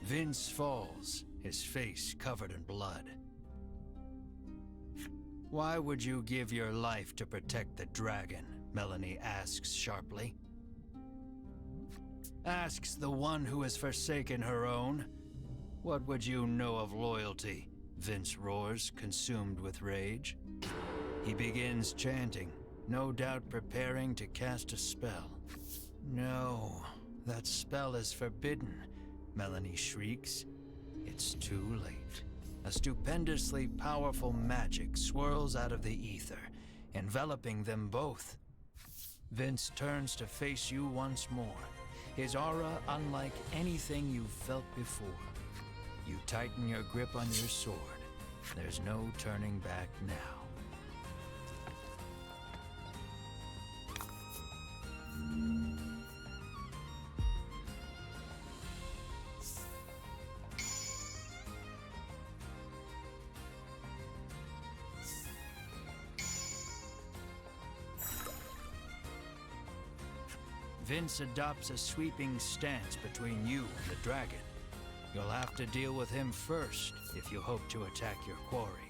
Vince falls, his face covered in blood. Why would you give your life to protect the dragon? Melanie asks sharply. Asks the one who has forsaken her own. What would you know of loyalty? Vince roars, consumed with rage. He begins chanting, no doubt preparing to cast a spell. No, that spell is forbidden, Melanie shrieks. It's too late. A stupendously powerful magic swirls out of the ether, enveloping them both. Vince turns to face you once more, his aura unlike anything you've felt before. You tighten your grip on your sword. There's no turning back now. Vince adopts a sweeping stance between you and the dragon. You'll have to deal with him first if you hope to attack your quarry.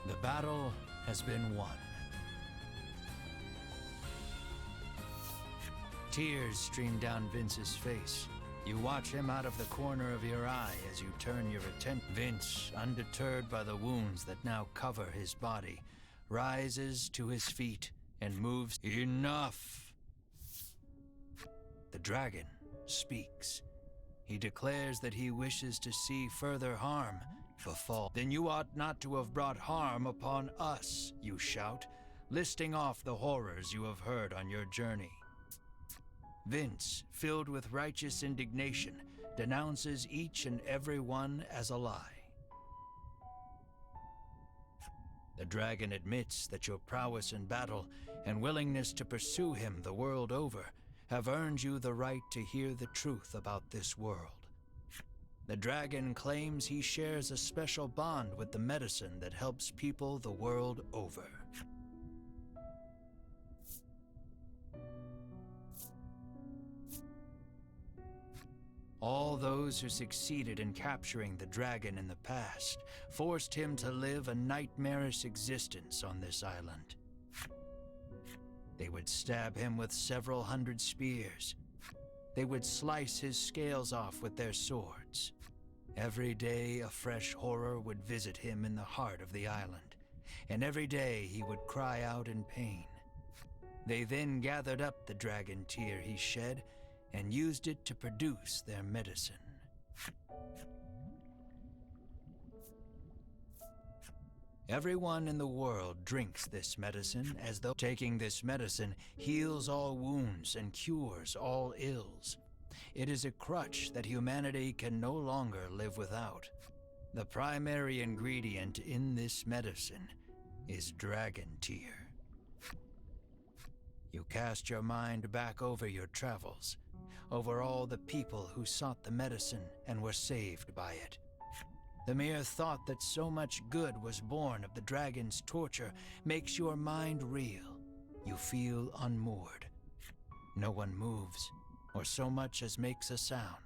The battle has been won. Tears stream down Vince's face. You watch him out of the corner of your eye as you turn your attention. Vince, undeterred by the wounds that now cover his body, rises to his feet and moves. Enough! The dragon speaks. He declares that he wishes to see further harm befall. Then you ought not to have brought harm upon us, you shout, listing off the horrors you have heard on your journey. Vince, filled with righteous indignation, denounces each and every one as a lie. The dragon admits that your prowess in battle and willingness to pursue him the world over have earned you the right to hear the truth about this world. The dragon claims he shares a special bond with the medicine that helps people the world over. All those who succeeded in capturing the dragon in the past forced him to live a nightmarish existence on this island. They would stab him with several hundred spears. They would slice his scales off with their swords. Every day a fresh horror would visit him in the heart of the island, and every day he would cry out in pain. They then gathered up the dragon tear he shed and used it to produce their medicine. Everyone in the world drinks this medicine as though taking this medicine heals all wounds and cures all ills. It is a crutch that humanity can no longer live without. The primary ingredient in this medicine is dragon tear. You cast your mind back over your travels, over all the people who sought the medicine and were saved by it. The mere thought that so much good was born of the dragon's torture makes your mind reel. You feel unmoored. No one moves, or so much as makes a sound.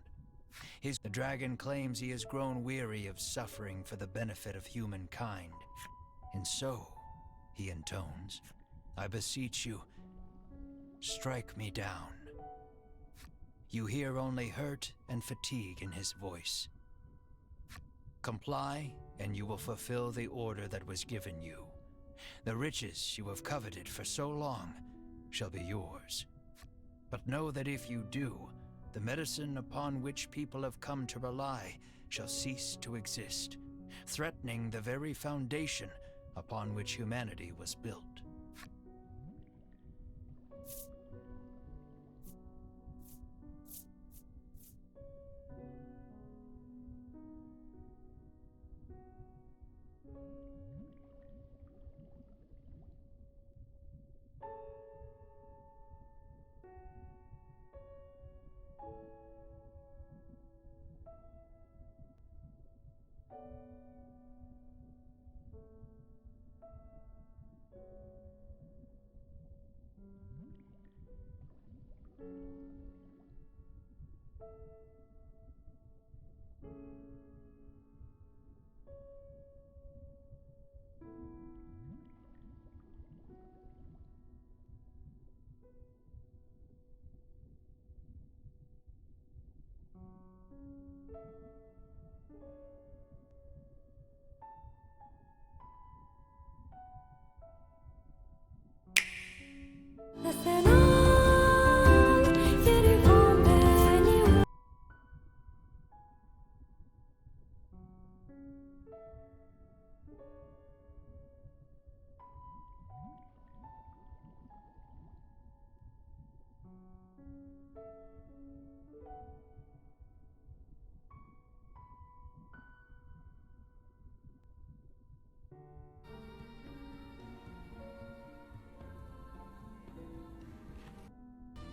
The dragon claims he has grown weary of suffering for the benefit of humankind. And so, he intones, I beseech you, strike me down. You hear only hurt and fatigue in his voice. Comply, and you will fulfill the order that was given you. The riches you have coveted for so long shall be yours. But know that if you do, the medicine upon which people have come to rely shall cease to exist, threatening the very foundation upon which humanity was built.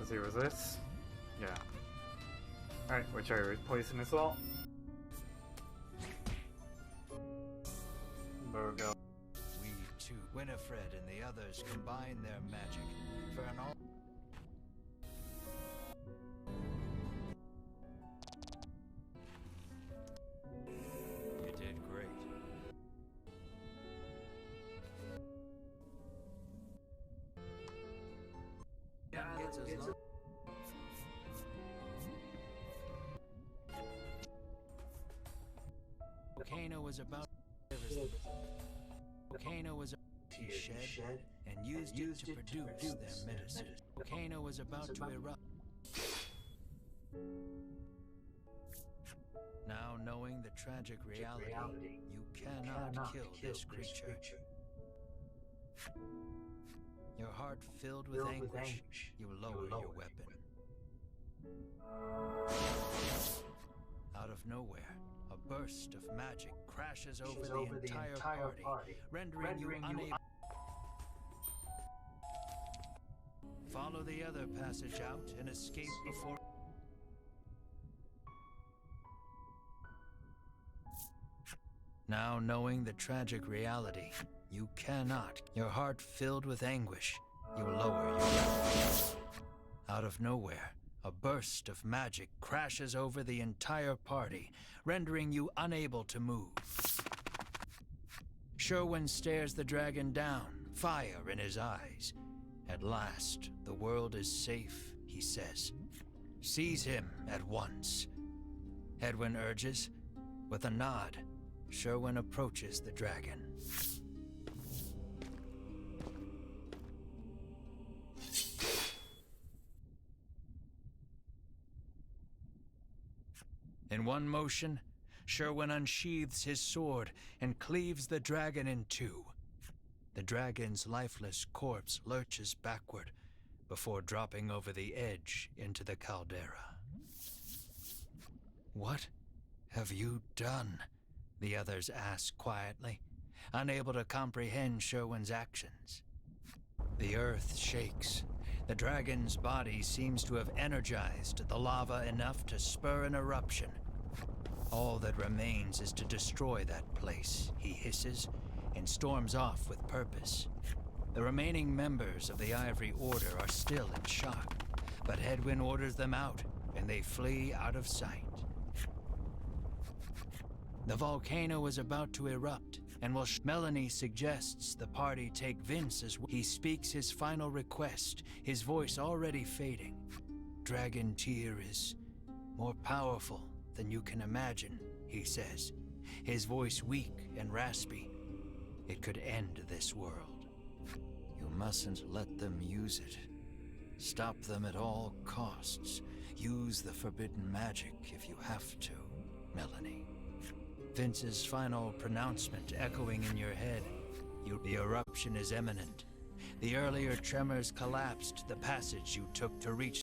Let's see, was this? Yeah. Alright, we'll try Poison Assault. Virgo. We too, Winifred and the others combine their magic for an all. You did great. Volcano was about Volcano was he shed and used it to produce their medicine. Volcano was about to erupt. Now knowing the tragic reality, you cannot kill this creature. Your heart filled with anguish, you lower your weapon. Out of nowhere, a burst of magic crashes over the entire party, rendering you unable. Follow the other passage out and escape before. Now knowing the tragic reality, you cannot. Your heart filled with anguish, you lower your weapon. Out of nowhere, a burst of magic crashes over the entire party, rendering you unable to move. Sherwin stares the dragon down, fire in his eyes. At last, the world is safe, he says. Seize him at once. Edwin urges. With a nod, Sherwin approaches the dragon. In one motion, Sherwin unsheathes his sword and cleaves the dragon in two. The dragon's lifeless corpse lurches backward before dropping over the edge into the caldera. What have you done? The others ask quietly, unable to comprehend Sherwin's actions. The earth shakes. The dragon's body seems to have energized the lava enough to spur an eruption. All that remains is to destroy that place, he hisses, and storms off with purpose. The remaining members of the Ivory Order are still in shock, but Hedwyn orders them out, and they flee out of sight. The volcano is about to erupt, and while Melanie suggests the party take Vince as he speaks his final request, his voice already fading. Dragon Tear is more powerful than you can imagine, he says, his voice weak and raspy. It could end this world. You mustn't let them use it. Stop them at all costs. Use the forbidden magic if you have to, Melanie. Vince's final pronouncement echoing in your head. The eruption is imminent. The earlier tremors collapsed the passage you took to reach